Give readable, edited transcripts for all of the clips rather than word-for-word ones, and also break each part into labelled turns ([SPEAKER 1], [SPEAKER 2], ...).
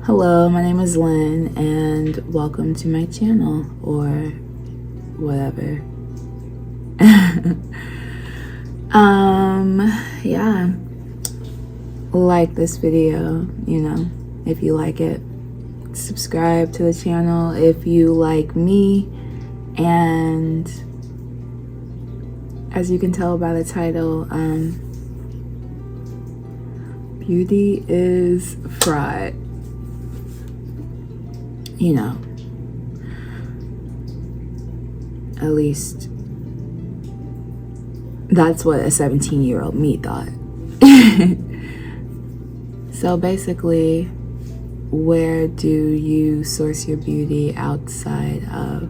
[SPEAKER 1] Hello, my name is Lynn, and welcome to my channel, or whatever. Yeah, like this video, if you like it. Subscribe to the channel if you like me, and as you can tell by the title, beauty is fried. At least that's what a 17-year-old me thought. So basically, where do you source your beauty outside of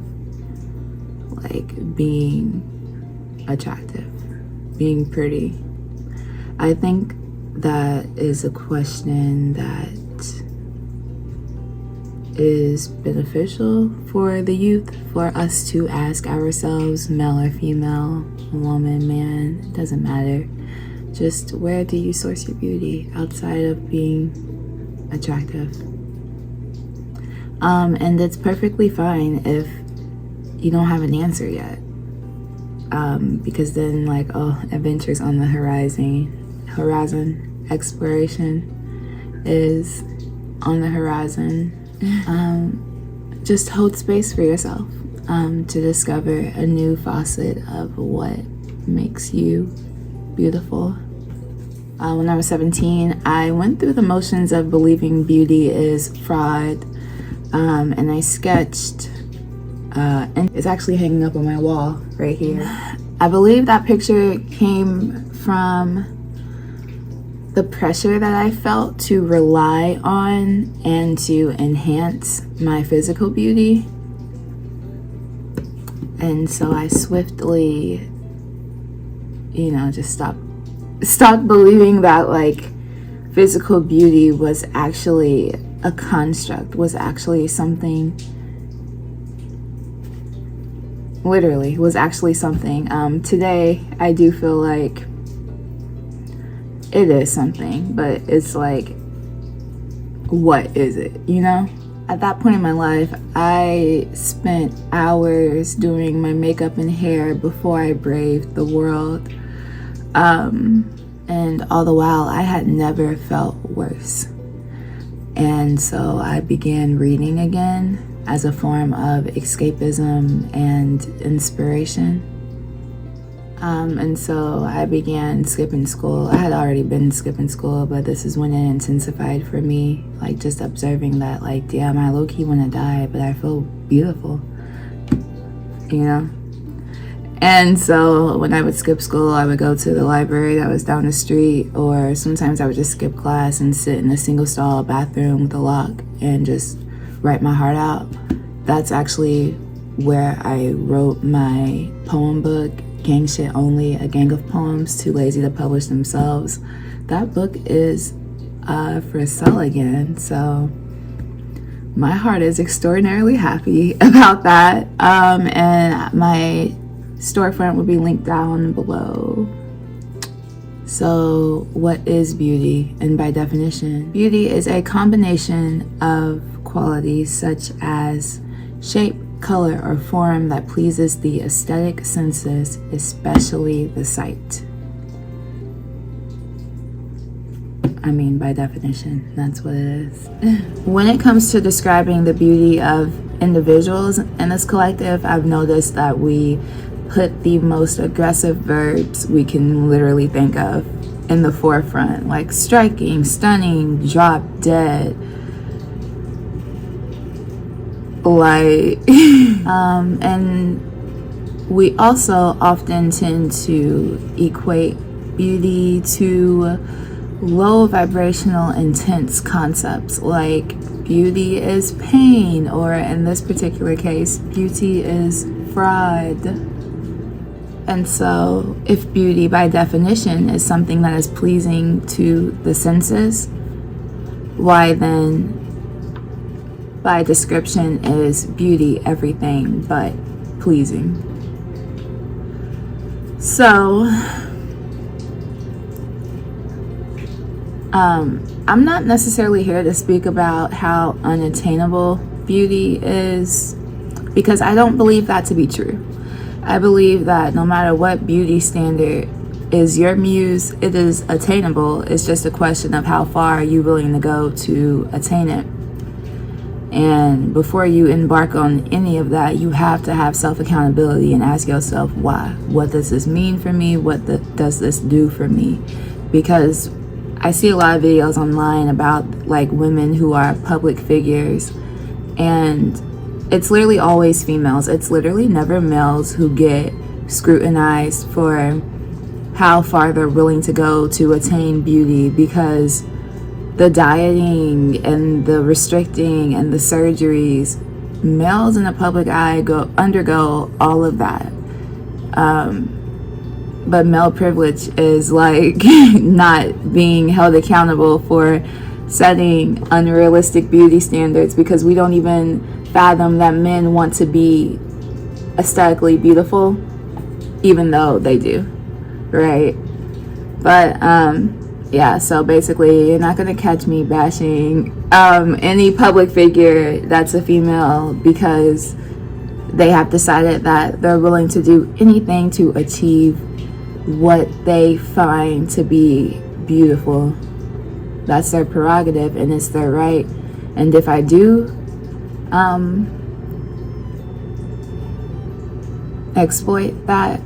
[SPEAKER 1] like being attractive, being pretty? I think that is a question that is beneficial for the youth, for us to ask ourselves, male or female, woman, man, it doesn't matter. Just where do you source your beauty outside of being attractive? And it's perfectly fine if you don't have an answer yet, because then adventures on the horizon, exploration is on the horizon. Just hold space for yourself to discover a new facet of what makes you beautiful. When I was 17, I went through the motions of believing beauty is fraud, and I sketched, and it's actually hanging up on my wall right here. I believe that picture came from the pressure that I felt to rely on and to enhance my physical beauty. And so I swiftly, just stopped believing that physical beauty was actually a construct, was actually something, literally was actually something. Today I do feel like it is something, but it's what is it, At that point in my life, I spent hours doing my makeup and hair before I braved the world. And all the while, I had never felt worse. And so I began reading again as a form of escapism and inspiration. And so I began skipping school. I had already been skipping school, but this is when it intensified for me. Just observing that, damn, I low-key want to die, but I feel beautiful, And so when I would skip school, I would go to the library that was down the street, or sometimes I would just skip class and sit in a single-stall bathroom with a lock and just write my heart out. That's actually where I wrote my poem book, Gang Shit Only, a gang of poems too lazy to publish themselves. That book is for sale again, so my heart is extraordinarily happy about that. And my storefront will be linked down below. So what is beauty? And by definition, beauty is a combination of qualities such as shape, color, or form that pleases the aesthetic senses, especially the sight. By definition, that's what it is. When it comes to describing the beauty of individuals in this collective, I've noticed that we put the most aggressive verbs we can literally think of in the forefront, like striking, stunning, drop dead. And we also often tend to equate beauty to low vibrational intense concepts like beauty is pain, or in this particular case, beauty is fraud. And so if beauty by definition is something that is pleasing to the senses, why then by description is beauty everything but pleasing? So I'm not necessarily here to speak about how unattainable beauty is, because I don't believe that to be true. I believe that no matter what beauty standard is your muse, it is attainable. It's just a question of how far are you willing to go to attain it. And before you embark on any of that, you have to have self-accountability and ask yourself, why? What does this mean for me? What does this do for me? Because I see a lot of videos online about like women who are public figures, and it's literally always females. It's literally never males who get scrutinized for how far they're willing to go to attain beauty, because the dieting and the restricting and the surgeries, males in the public eye undergo all of that. But male privilege is like not being held accountable for setting unrealistic beauty standards, because we don't even fathom that men want to be aesthetically beautiful, even though they do, right? But yeah, so basically you're not gonna catch me bashing any public figure that's a female because they have decided that they're willing to do anything to achieve what they find to be beautiful. That's their prerogative and it's their right. And if I do exploit that,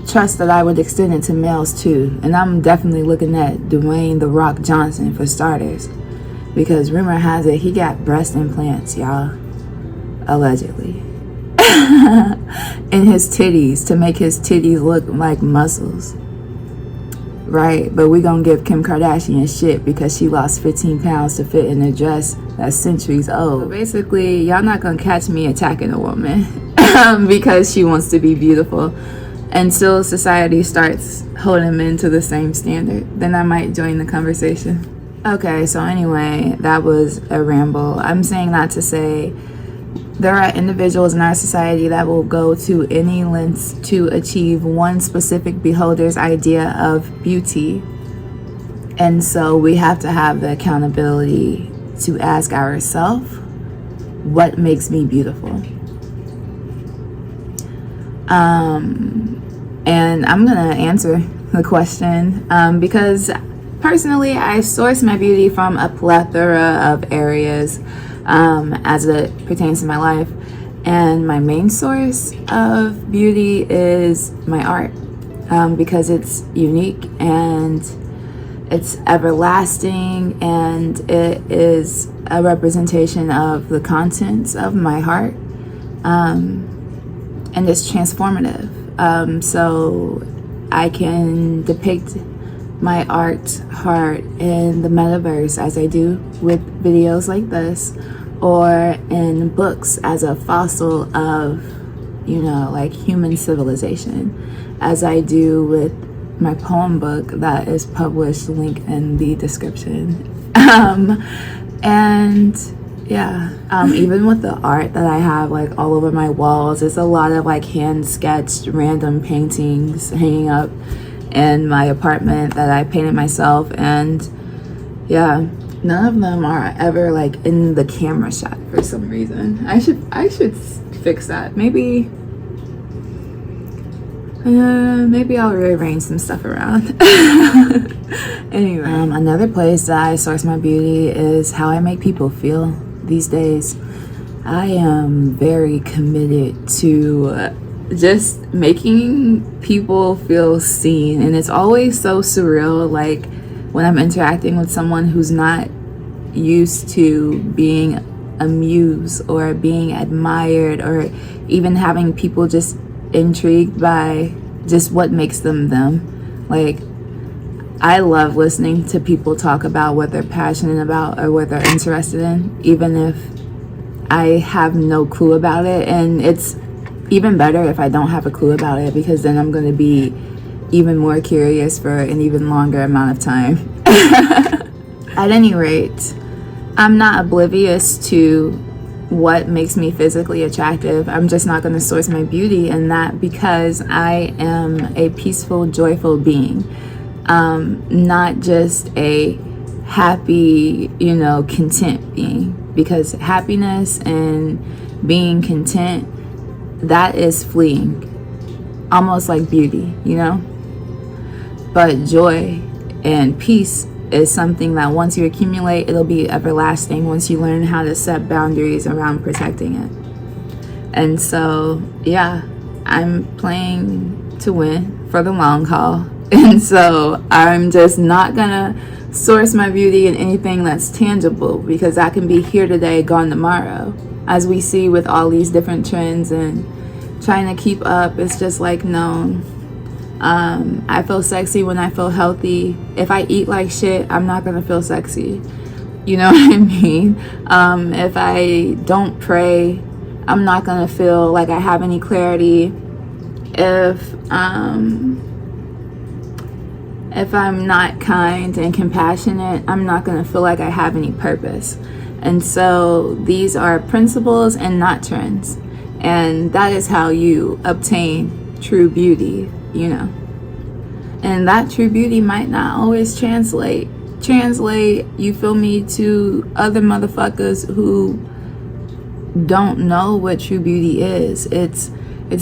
[SPEAKER 1] trust that I would extend it to males too. And I'm definitely looking at Dwayne "The Rock" Johnson for starters, because rumor has it he got breast implants, y'all, allegedly, in his titties to make his titties look like muscles, right? But we gonna give Kim Kardashian shit because she lost 15 pounds to fit in a dress that's centuries old. So basically, y'all not gonna catch me attacking a woman because she wants to be beautiful until society starts holding men to the same standard. Then I might join the conversation. Okay, so anyway, that was a ramble. I'm saying that to say there are individuals in our society that will go to any lengths to achieve one specific beholder's idea of beauty. And so we have to have the accountability to ask ourselves, what makes me beautiful? And I'm gonna answer the question because personally I source my beauty from a plethora of areas as it pertains to my life, and my main source of beauty is my art, because it's unique and it's everlasting and it is a representation of the contents of my heart, and it's transformative. So I can depict my art heart in the metaverse as I do with videos like this, or in books as a fossil of, you know, like human civilization, as I do with my poem book that is published, link in the description. And yeah, even with the art that I have like all over my walls, it's a lot of like hand sketched random paintings hanging up in my apartment that I painted myself. And yeah, none of them are ever like in the camera shot for some reason. I should fix that. Maybe I'll rearrange some stuff around. Anyway, another place that I source my beauty is how I make people feel these days. I am very committed to just making people feel seen, and it's always so surreal, like when I'm interacting with someone who's not used to being amused or being admired, or even having people just intrigued by just what makes them them. Like, I love listening to people talk about what they're passionate about or what they're interested in, even if I have no clue about it. And it's even better if I don't have a clue about it, because then I'm going to be even more curious for an even longer amount of time. At any rate, I'm not oblivious to what makes me physically attractive. I'm just not going to source my beauty in that, because I am a peaceful, joyful being. Not just a happy, you know, content being, because happiness and being content, that is fleeting, almost like beauty, you know. But joy and peace is something that once you accumulate, it'll be everlasting once you learn how to set boundaries around protecting it. And so, yeah, I'm playing to win for the long haul. And so I'm just not gonna source my beauty in anything that's tangible, because that can be here today, gone tomorrow, as we see with all these different trends and trying to keep up. It's just like, no, I feel sexy when I feel healthy. If I eat like shit, I'm not gonna feel sexy, you know what I mean? If I don't pray, I'm not gonna feel like I have any clarity. If I'm not kind and compassionate, I'm not going to feel like I have any purpose. And so these are principles and not trends. And that is how you obtain true beauty, you know. And that true beauty might not always translate, you feel me, to other motherfuckers who don't know what true beauty is. It's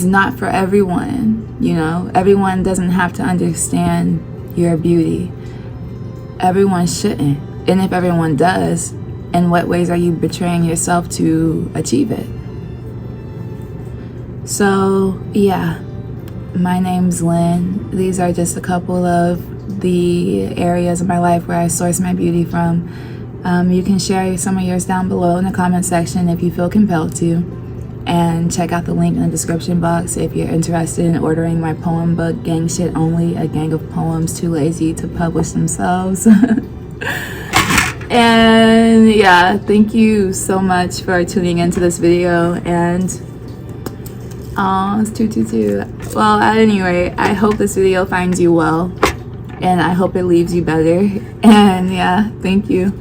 [SPEAKER 1] not for everyone, you know. Everyone doesn't have to understand your beauty. Everyone shouldn't. And if everyone does, in what ways are you betraying yourself to achieve it? So yeah, my name's Lynn. These are just a couple of the areas of my life where I source my beauty from. You can share some of yours down below in the comment section if you feel compelled to. And check out the link in the description box if you're interested in ordering my poem book, Gang Shit Only, a gang of poems too lazy to publish themselves. And yeah, thank you so much for tuning into this video. And it's 222. Well, at any rate, I hope this video finds you well, and I hope it leaves you better. And yeah, thank you.